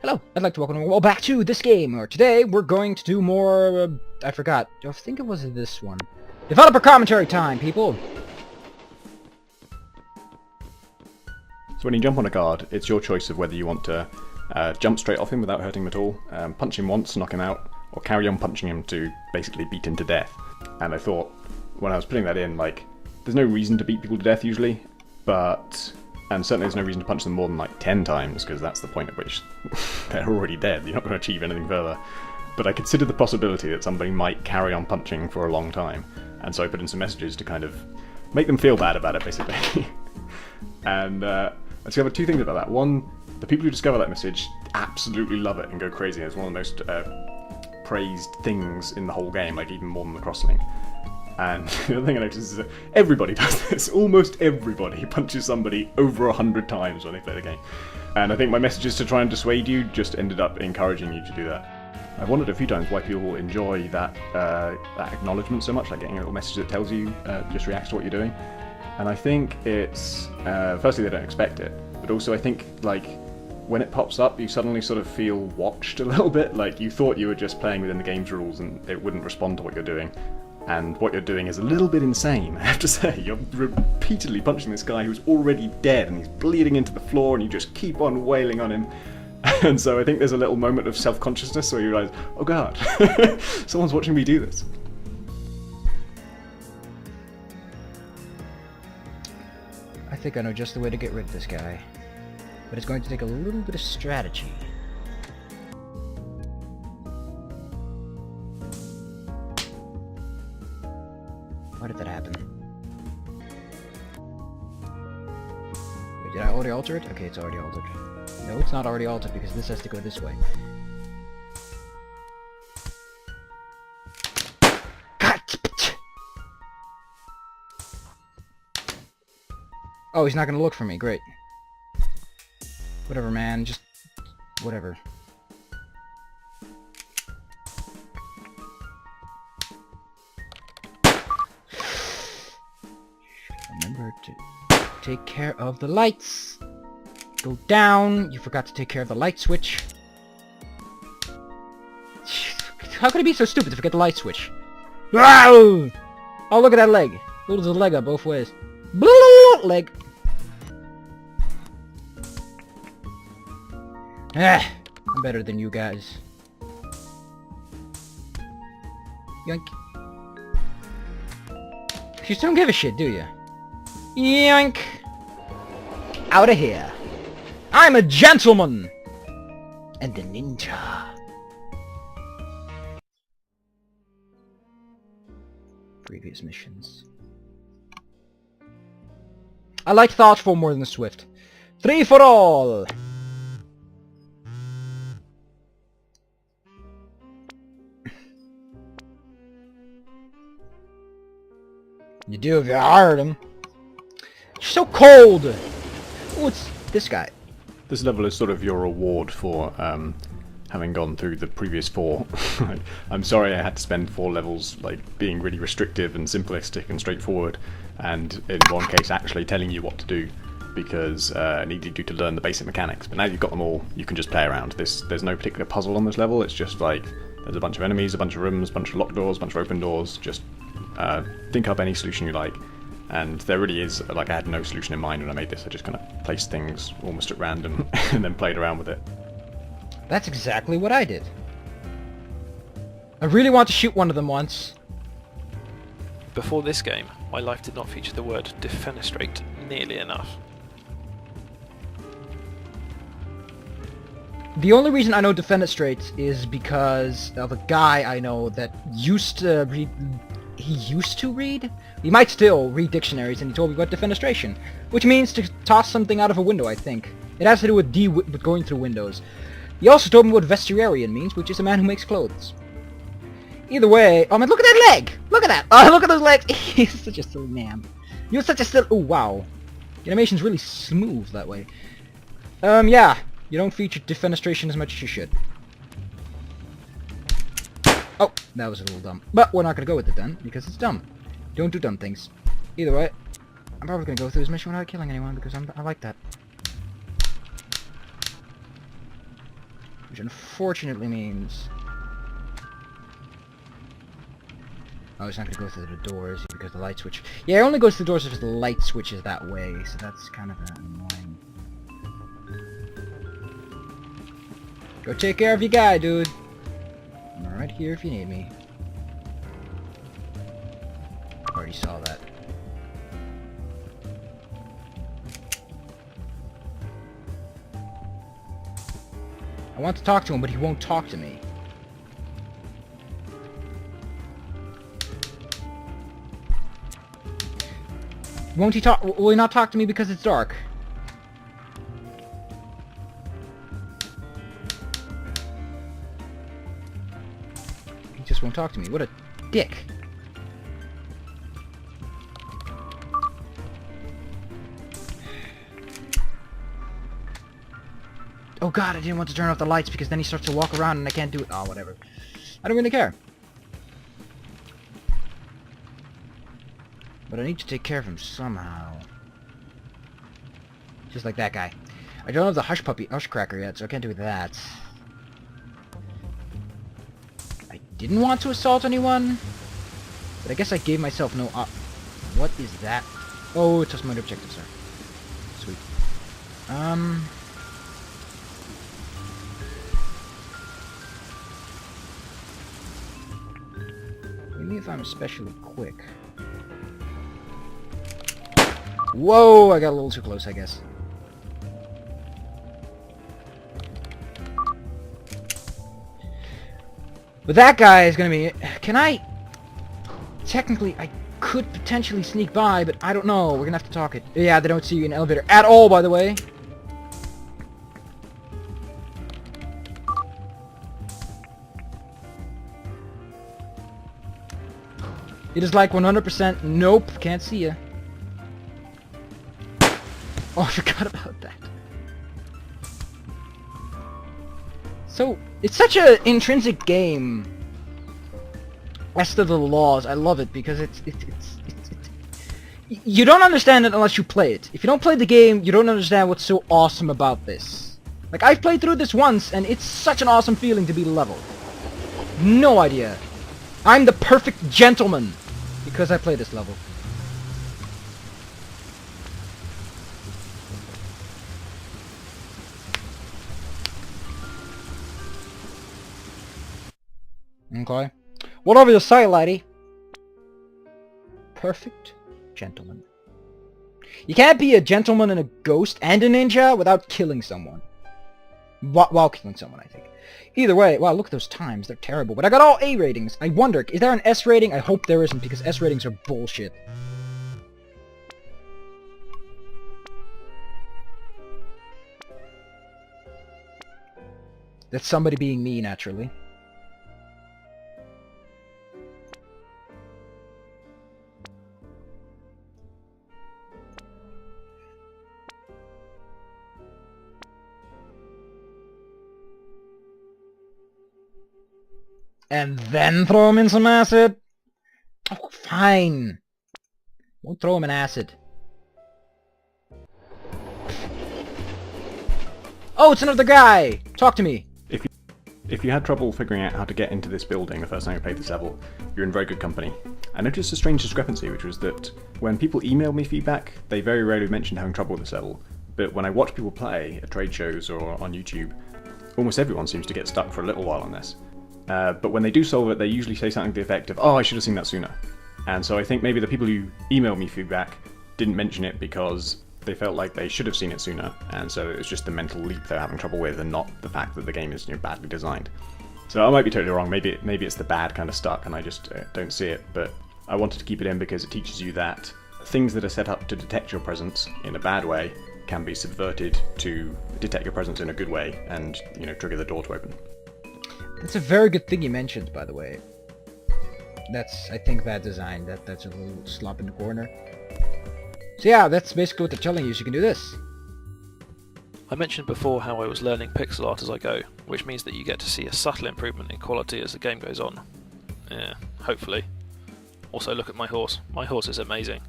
Hello, I'd like to welcome you all back to this game, or today we're going to do more, I forgot, I think it was this one. Developer commentary time, people! So when you jump on a guard, it's your choice of whether you want to jump straight off him without hurting him at all, punch him once, knock him out, or carry on punching him to basically beat him to death. And I thought, when I was putting that in, like, there's no reason to beat people to death usually, and certainly there's no reason to punch them more than like 10 times, because that's the point at which they're already dead, you're not going to achieve anything further. But I considered the possibility that somebody might carry on punching for a long time, and so I put in some messages to kind of make them feel bad about it, basically. And I discovered two things about that. One, the people who discover that message absolutely love it and go crazy. It's one of the most praised things in the whole game, like even more than the crosslink. And the other thing I noticed is that everybody does this. Almost everybody punches somebody over 100 times when they play the game. And I think my messages to try and dissuade you just ended up encouraging you to do that. I've wondered a few times why people enjoy that acknowledgement so much, like getting a little message that tells you, just reacts to what you're doing. And I think it's, firstly they don't expect it, but also I think like when it pops up you suddenly sort of feel watched a little bit, like you thought you were just playing within the game's rules and it wouldn't respond to what you're doing. And what you're doing is a little bit insane, I have to say. You're repeatedly punching this guy who's already dead and he's bleeding into the floor and you just keep on wailing on him. And so I think there's a little moment of self-consciousness where you realise, oh god, someone's watching me do this. I think I know just the way to get rid of this guy. But it's going to take a little bit of strategy. Why did that happen? Wait, did I already alter it? Okay, it's already altered. No, it's not already altered because this has to go this way. Oh, he's not gonna look for me. Great. Whatever, man. Just... whatever. Remember to take care of the lights. Go down. You forgot to take care of the light switch. How could it be so stupid to forget the light switch? Oh, look at that leg. Holds the leg up both ways. Leg. I'm better than you guys. Yoink. You just don't give a shit, do you? Yoink! Out of here. I'm a gentleman! And a ninja. Previous missions. I like thoughtful more than the swift. 3 for all! You do if you hired him. You're so cold! Oh, it's this guy. This level is sort of your reward for having gone through the previous 4. I'm sorry I had to spend 4 levels like being really restrictive and simplistic and straightforward, and in one case actually telling you what to do, because I needed you to learn the basic mechanics. But now you've got them all, you can just play around. There's no particular puzzle on this level, it's just like there's a bunch of enemies, a bunch of rooms, a bunch of locked doors, a bunch of open doors. Just think up any solution you like. And there really is, like, I had no solution in mind when I made this. I just kind of placed things almost at random and then played around with it. That's exactly what I did. I really want to shoot one of them once. Before this game, my life did not feature the word defenestrate nearly enough. The only reason I know defenestrate is because of a guy I know that used to read... He used to read? He might still read dictionaries, and he told me about defenestration, which means to toss something out of a window, I think. It has to do with going through windows. He also told me what vestuarian means, which is a man who makes clothes. Either way... Oh man, look at that leg! Look at that! Oh, look at those legs! He's such a silly man. You're such a silly... Oh, wow. The animation's really smooth that way. Yeah. You don't feature defenestration as much as you should. Oh, that was a little dumb. But we're not gonna go with it then, because it's dumb. Don't do dumb things. Either way, I'm probably gonna go through this mission without killing anyone, because I like that. Which unfortunately means... Oh, it's not going to go through the doors because the light switch... Yeah, it only goes through the doors if the light switch is that way, so that's kind of annoying. Go take care of your guy, dude. I'm right here if you need me. Already saw that. I want to talk to him, but he won't talk to me. Won't he talk? Will he not talk to me because it's dark? He just won't talk to me. What a dick. Oh god, I didn't want to turn off the lights because then he starts to walk around and I can't do it. Oh, whatever. I don't really care. But I need to take care of him somehow. Just like that guy. I don't have the hush cracker yet, so I can't do that. I didn't want to assault anyone, but I guess I gave myself no op. What is that? Oh, it's just my objective, sir. Sweet. Maybe if I'm especially quick. Whoa, I got a little too close, I guess. But that guy is gonna be... Can I... Technically, I could potentially sneak by, but I don't know. We're gonna have to talk it. Yeah, they don't see you in an elevator at all, by the way. It is like 100% nope, can't see ya. Oh, I forgot about that. So, it's such an intrinsic game as to the laws. I love it because it's you don't understand it unless you play it. If you don't play the game, you don't understand what's so awesome about this. Like, I've played through this once, and it's such an awesome feeling to be leveled. No idea. I'm the perfect gentleman because I play this level. Okay. Whatever you say, lady. Perfect gentleman. You can't be a gentleman and a ghost and a ninja without killing someone. While killing someone, I think. Either way, wow, look at those times. They're terrible. But I got all A ratings. I wonder, is there an S rating? I hope there isn't, because S ratings are bullshit. That's somebody being me, naturally. And then throw him in some acid? Oh, fine. Won't throw him in acid. Oh, it's another guy! Talk to me! If you had trouble figuring out how to get into this building the first time you played this level, you're in very good company. I noticed a strange discrepancy, which was that when people emailed me feedback, they very rarely mentioned having trouble with this level. But when I watch people play at trade shows or on YouTube, almost everyone seems to get stuck for a little while on this. But when they do solve it, they usually say something to the effect of, oh, I should have seen that sooner. And so I think maybe the people who emailed me feedback didn't mention it because they felt like they should have seen it sooner, and so it was just the mental leap they're having trouble with and not the fact that the game is, badly designed. So I might be totally wrong, maybe it's the bad kind of stuck and I just don't see it, but I wanted to keep it in because it teaches you that things that are set up to detect your presence in a bad way can be subverted to detect your presence in a good way and, trigger the door to open. That's a very good thing you mentioned, by the way. That's, I think, bad design. That's a little slump in the corner. So yeah, that's basically what they're telling you, so you can do this. I mentioned before how I was learning pixel art as I go, which means that you get to see a subtle improvement in quality as the game goes on. Yeah, hopefully. Also, look at my horse. My horse is amazing.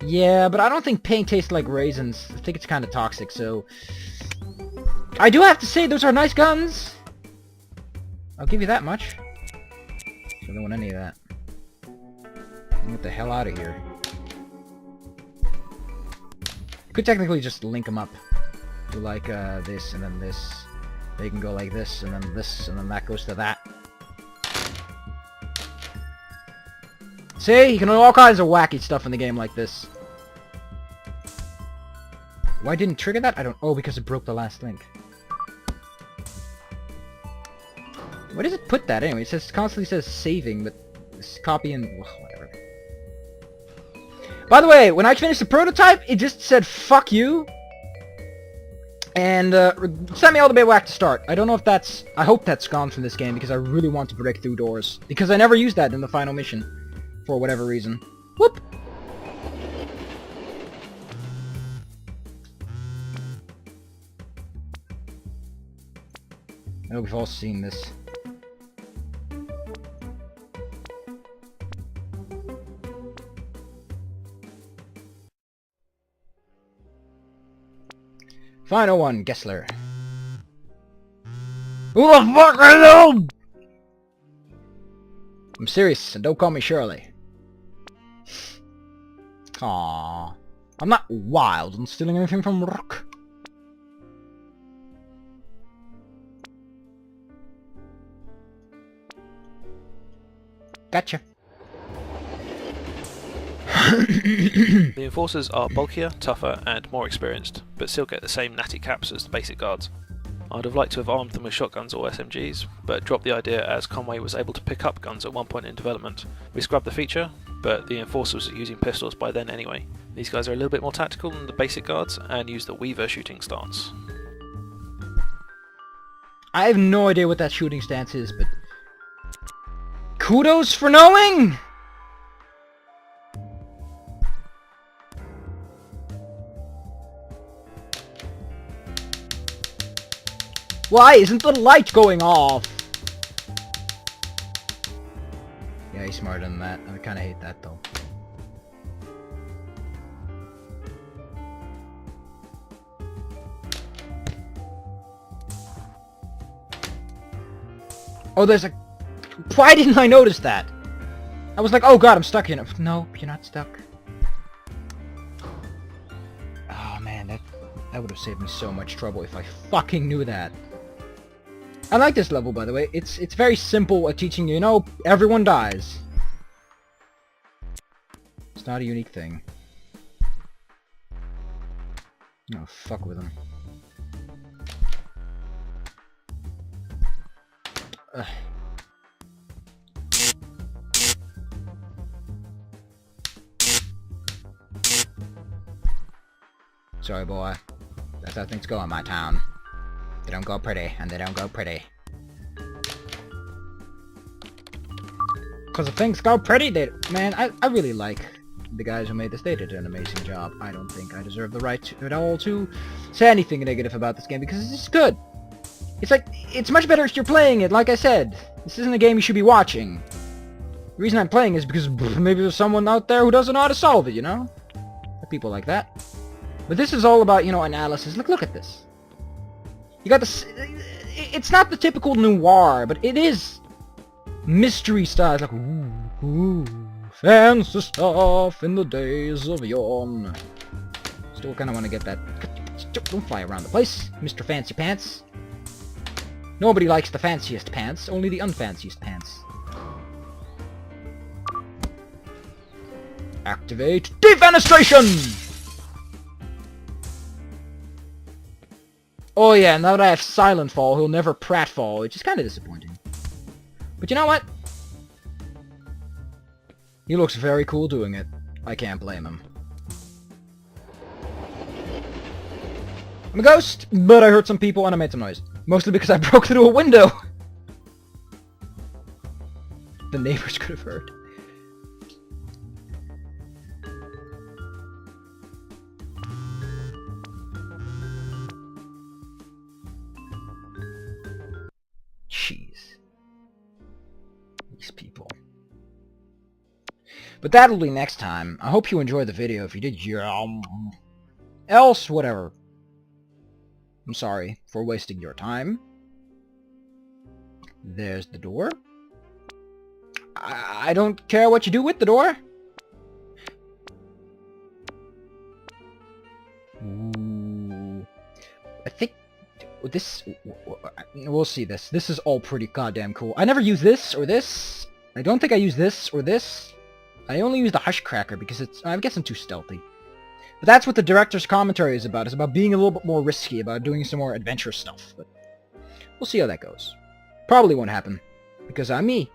Yeah, but I don't think paint tastes like raisins. I think it's kind of toxic, so... I do have to say, those are nice guns. I'll give you that much. I don't want any of that. Get the hell out of here. Could technically just link them up. Do like this and then this. They can go like this and then that goes to that. See? You can do all kinds of wacky stuff in the game like this. Why didn't it trigger that? I don't... Oh, because it broke the last link. Where does it put that anyway? It says, constantly says saving, but it's copy and... Well, whatever. By the way, when I finished the prototype, it just said, fuck you. And sent me all the way back to start. I don't know if that's... I hope that's gone from this game because I really want to break through doors. Because I never used that in the final mission. For whatever reason. Whoop! I know we've all seen this. Final one, Gessler. Who the fuck are you? I'm serious, and don't call me Shirley. Aww. I'm not wild and stealing anything from Rook. Gotcha. The Enforcers are bulkier, tougher, and more experienced, but still get the same natty caps as the basic guards. I'd have liked to have armed them with shotguns or SMGs, but dropped the idea as Conway was able to pick up guns at one point in development. We scrubbed the feature, but the Enforcers were using pistols by then anyway. These guys are a little bit more tactical than the basic guards, and use the Weaver shooting stance. I have no idea what that shooting stance is, but... kudos for knowing! Why isn't the light going off? Yeah, he's smarter than that. I kinda hate that, though. Oh, there's a... Why didn't I notice that? I was like, oh god, I'm stuck in it. Nope, you're not stuck. Oh man, that would have saved me so much trouble if I fucking knew that. I like this level, by the way. It's very simple at teaching you, know, everyone dies. It's not a unique thing. No, fuck with them. Ugh. Sorry, boy. That's how things go in my town. They don't go pretty, and they don't go pretty. Cause if things go pretty, they... Man, I really like the guys who made this. They did an amazing job. I don't think I deserve the right at all to say anything negative about this game, because it's just good. It's like, it's much better if you're playing it, like I said. This isn't a game you should be watching. The reason I'm playing is because maybe there's someone out there who doesn't know how to solve it, you know? People like that. But this is all about, you know, analysis. Look at this. You got this... It's not the typical noir, but it is mystery style. It's like, ooh, fancy stuff in the days of yore. Still kind of want to get that... Don't fly around the place, Mr. Fancy Pants. Nobody likes the fanciest pants, only the unfanciest pants. Activate defenestration! Oh yeah, now that I have Silent Fall, he'll never pratfall, which is kind of disappointing. But you know what? He looks very cool doing it. I can't blame him. I'm a ghost, but I hurt some people and I made some noise. Mostly because I broke through a window! The neighbors could have heard. Jeez. These people. But that'll be next time. I hope you enjoyed the video. If you did, else, whatever. I'm sorry for wasting your time. There's the door. I don't care what you do with the door. Ooh. I think this... We'll see this. This is all pretty goddamn cool. I never use this or this. I don't think I use this or this. I only use the Hush Cracker because it's... I guess I'm too stealthy. But that's what the director's commentary is about. It's about being a little bit more risky, about doing some more adventurous stuff. But we'll see how that goes. Probably won't happen. Because I'm me.